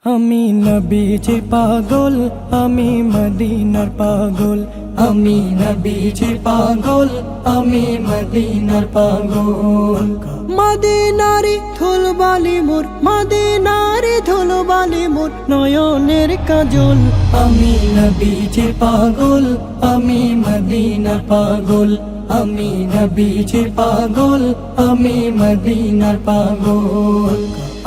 আমি নবীজির পাগল, আমি মদিনার পাগল। আমি নবীজির পাগল, আমি মদিনার পাগল। মদিনারি ধুলবালি মোর, মদিনারি ধুলবালি মোর নয়নের কাজল। আমি নবীজির পাগল, আমি মদিনার পাগল। আমি নবীজির পাগল, আমি মদিনার পাগল।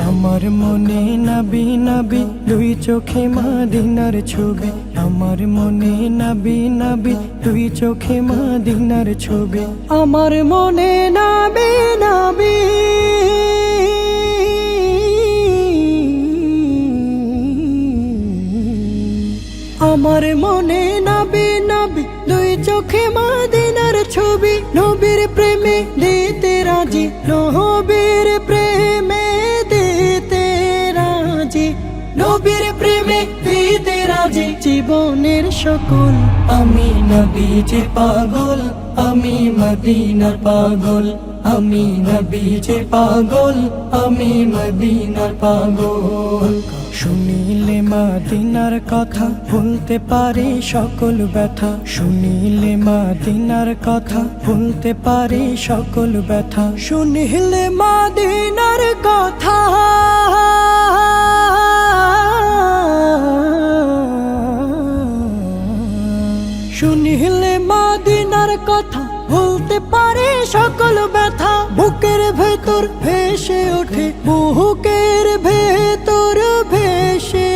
আমার মনে নবী নবী দুই চোখে মদিনার ছবি। আমার মনে নবী নবী দুই চোখে মদিনার ছবি। আমার মনে নবী নবী আমার মনে নবী নবী দুই চোখে মদিনার ছবি। নবীর প্রেমে দিতে রাজি, নবীর প্রেমে দিতে রাজি, নবীর প্রেমে দিতে রাজি জীবনের সকল। আমি নবীজির পাগল, আমি মদিনার পাগল। আমি নবীজির পাগল, আমি মদিনার পাগল। শুনিলে মদিনার কথা ভুলতে পারি সকল ব্যথা। শুনিলে মদিনার কথা ভুলতে পারি সকল ব্যথা। শুনিলে মদিনার কথা শুনিলে মদিনার কথা ভুলতে পারে সকল ব্যথা। বুকের ভেতর ভেসে ওঠে, বুকের ভেতর ভেসে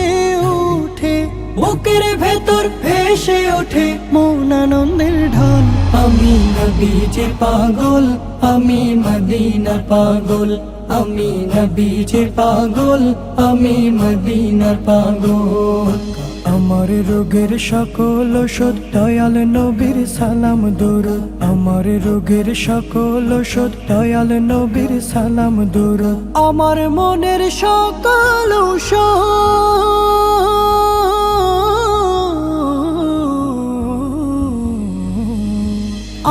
ওঠে, বুকের ভেতর ভেসে ওঠে মন আনন্দের ঢল। আমি নবীজির পাগল, আমি মদিনার পাগল। আমি নবীজির পাগল, আমি মদিনার পাগল। আমার রোগের সকল ওষুধ দয়াল নবীর সালাম দরুদ। আমার রোগের সকল ওষুধ দয়াল নবীর সালাম দরুদ। আমার মনের সকল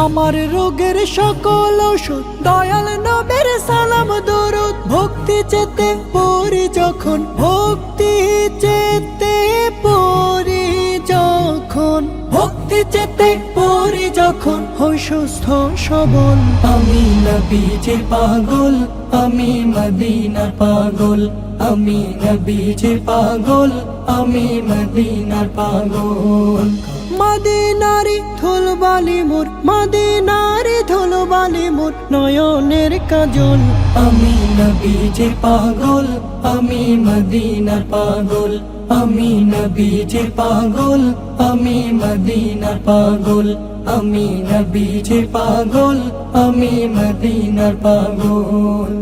আমার রোগের সকল ওষুধ দয়াল নবীর সালাম দরুদ। ভক্তি চেতে পড়ি যখন, ভক্তি চেতে পড়ি যখন, ভক্তি চেতে পড়ি যখন হই সুস্থ সবল। আমি নবীজির পাগল, আমি মদিনার পাগল। আমি নবীজির পাগল, আমি মদিনার পাগল। মদিনারি ধুলবালি মোর, মদিনারি ধুলবালি মোর নয়নের কাজল। আমি নবীজির পাগল, আমি মদিনার পাগল। আমি নবীজির পাগল, আমি মদিনার পাগল। আমি নবীজির পাগল, আমি মদিনার পাগল।